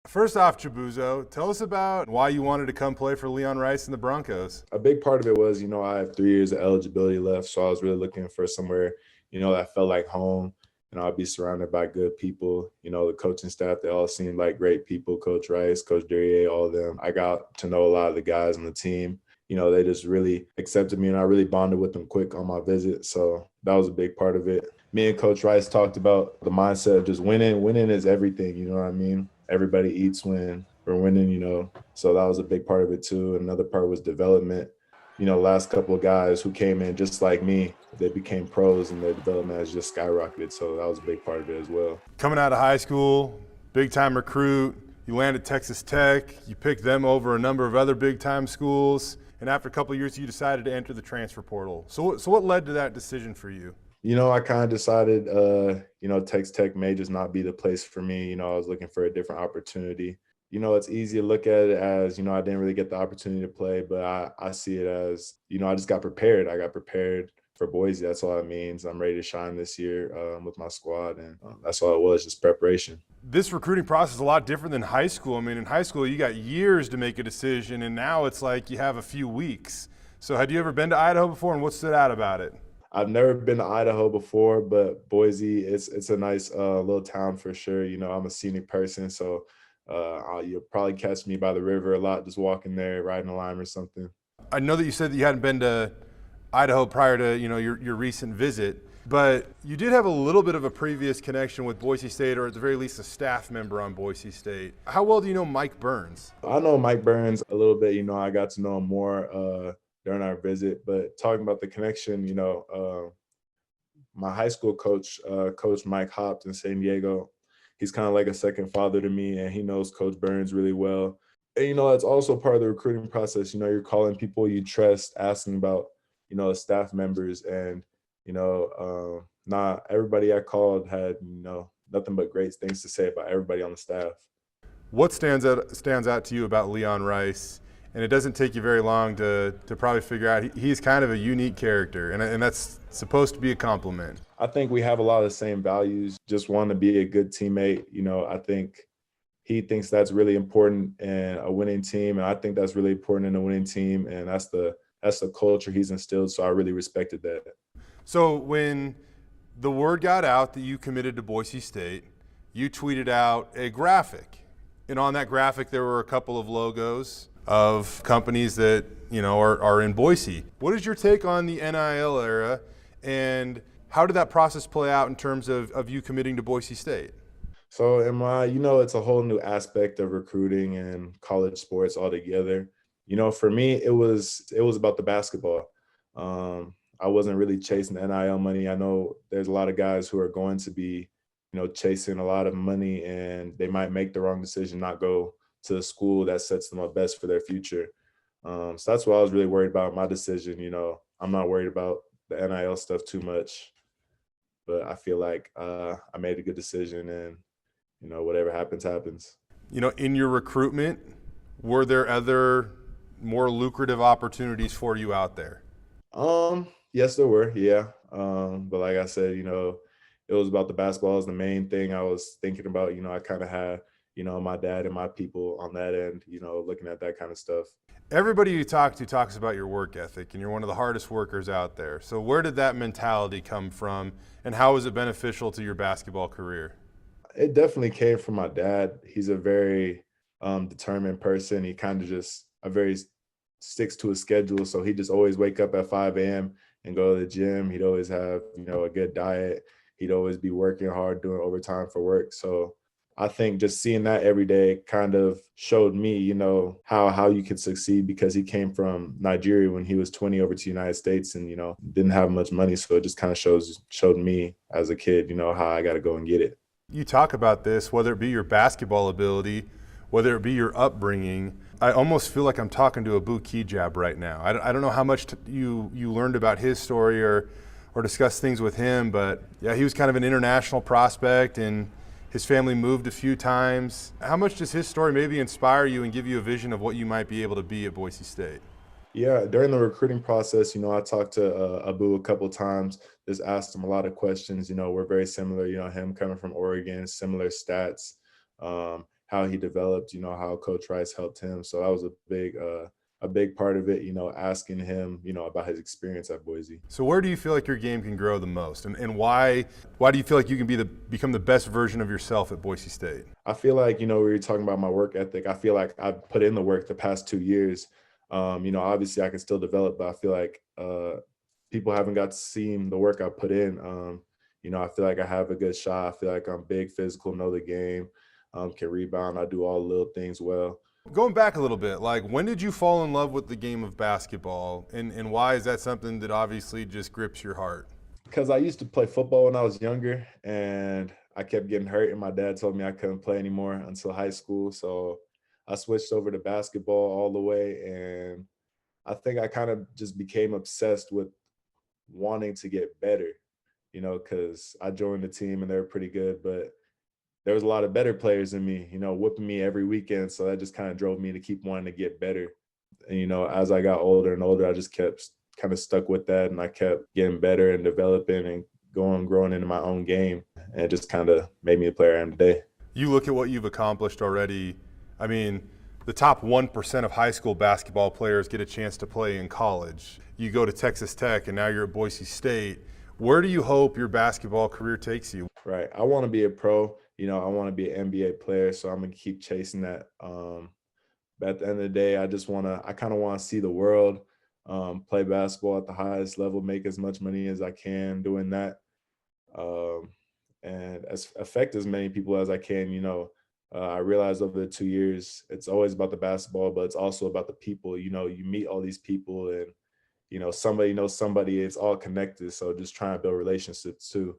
First off, Chibuzo, tell us about why you wanted to come play for Leon Rice and the Broncos. A big part of it was, I have 3 years of eligibility left, so I was really looking for somewhere, that felt like home. I'd be surrounded by good people. The coaching staff, they all seemed like great people. Coach Rice, Coach Derriere, all of them. I got to know a lot of the guys on the team. They just really accepted me, and I really bonded with them quick on my visit. So that was a big part of it. Me and Coach Rice talked about the mindset of just winning. Winning is everything, you know what I mean? Everybody eats when we're winning. So that was a big part of it too. Another part was development. Last couple of guys who came in just like me, they became pros and their development has just skyrocketed. So that was a big part of it as well. Coming out of high school, big time recruit, you landed Texas Tech, you picked them over a number of other big time schools, and after a couple of years, you decided to enter the transfer portal. So what led to that decision for you? I kind of decided, Texas Tech may just not be the place for me. I was looking for a different opportunity. It's easy to look at it as, I didn't really get the opportunity to play, but I see it as, I just got prepared. I got prepared for Boise. That's all it means. I'm ready to shine this year with my squad, and that's all it was, just preparation. This recruiting process is a lot different than high school. I mean, in high school, you got years to make a decision, and now it's like you have a few weeks. So had you ever been to Idaho before, and what stood out about it? I've never been to Idaho before, but Boise, it's a nice little town for sure. I'm a scenic person, so you'll probably catch me by the river a lot, just walking there, riding a lime or something. I know that you said that you hadn't been to Idaho prior to your recent visit, but you did have a little bit of a previous connection with Boise State, or at the very least a staff member on Boise State. How well do you know Mike Burns? I know Mike Burns a little bit. I got to know him more during our visit, but talking about the connection, my high school coach, Coach Mike Hopt in San Diego, he's kind of like a second father to me, and he knows Coach Burns really well. And, that's also part of the recruiting process. You're calling people you trust, asking about, staff members, and, not everybody I called had, nothing but great things to say about everybody on the staff. What stands out to you about Leon Rice? And it doesn't take you very long to probably figure out he's kind of a unique character, and that's supposed to be a compliment. I think we have a lot of the same values, just want to be a good teammate. I think he thinks that's really important in a winning team, and I think that's really important in a winning team, and that's the culture he's instilled, so I really respected that. So when the word got out that you committed to Boise State, you tweeted out a graphic, and on that graphic there were a couple of logos of companies that are in Boise. What is your take on the NIL era, and how did that process play out in terms of you committing to Boise State? So it's a whole new aspect of recruiting and college sports altogether. For me, it was about the basketball. I wasn't really chasing the NIL money. I know there's a lot of guys who are going to be, chasing a lot of money, and they might make the wrong decision, not go to a school that sets them up best for their future. So that's what I was really worried about, my decision. I'm not worried about the NIL stuff too much, but I feel like I made a good decision, and, whatever happens, happens. In your recruitment, were there other more lucrative opportunities for you out there? Yes, there were. Yeah. But like I said, it was about the basketball is the main thing I was thinking about. I kind of had, my dad and my people on that end, looking at that kind of stuff. Everybody you talk to talks about your work ethic, and you're one of the hardest workers out there. So where did that mentality come from, and how was it beneficial to your basketball career? It definitely came from my dad. He's a very determined person. He kind of just sticks to his schedule. So he just always wake up at 5 a.m. and go to the gym. He'd always have, a good diet. He'd always be working hard, doing overtime for work. So I think just seeing that every day kind of showed me, how you could succeed, because he came from Nigeria when he was 20 over to the United States and, didn't have much money. So it just kind of showed me as a kid, how I got to go and get it. You talk about this, whether it be your basketball ability, whether it be your upbringing. I almost feel like I'm talking to Abu Kijab right now. I don't know how much you learned about his story or discussed things with him, but yeah, he was kind of an international prospect, and his family moved a few times. How much does his story maybe inspire you and give you a vision of what you might be able to be at Boise State? Yeah, during the recruiting process, I talked to Abu a couple of times, just asked him a lot of questions. We're very similar, him coming from Oregon, similar stats. how he developed, how Coach Rice helped him. So that was a big part of it, asking him, about his experience at Boise. So where do you feel like your game can grow the most, and why do you feel like you can become the best version of yourself at Boise State? I feel like, we were talking about my work ethic. I feel like I've put in the work the past 2 years. Obviously I can still develop, but I feel like people haven't got to see the work I put in. I feel like I have a good shot. I feel like I'm big, physical, know the game, can rebound. I do all the little things well. Going back a little bit, like when did you fall in love with the game of basketball, and why is that something that obviously just grips your heart? Because I used to play football when I was younger, and I kept getting hurt, and my dad told me I couldn't play anymore until high school. So I switched over to basketball all the way, and I think I kind of just became obsessed with wanting to get better, because I joined the team and they were pretty good, but there was a lot of better players than me, whooping me every weekend. So that just kind of drove me to keep wanting to get better. And, as I got older and older, I just kept kind of stuck with that. And I kept getting better and developing and growing into my own game. And it just kind of made me the player I am today. You look at what you've accomplished already. I mean, the top 1% of high school basketball players get a chance to play in college. You go to Texas Tech and now you're at Boise State. Where do you hope your basketball career takes you? Right. I want to be a pro. I want to be an NBA player, so I'm going to keep chasing that. But at the end of the day, I kind of want to see the world, play basketball at the highest level, make as much money as I can doing that, and affect as many people as I can. I realized over the 2 years, it's always about the basketball, but it's also about the people. You meet all these people, and somebody knows somebody. It's all connected. So just trying to build relationships too.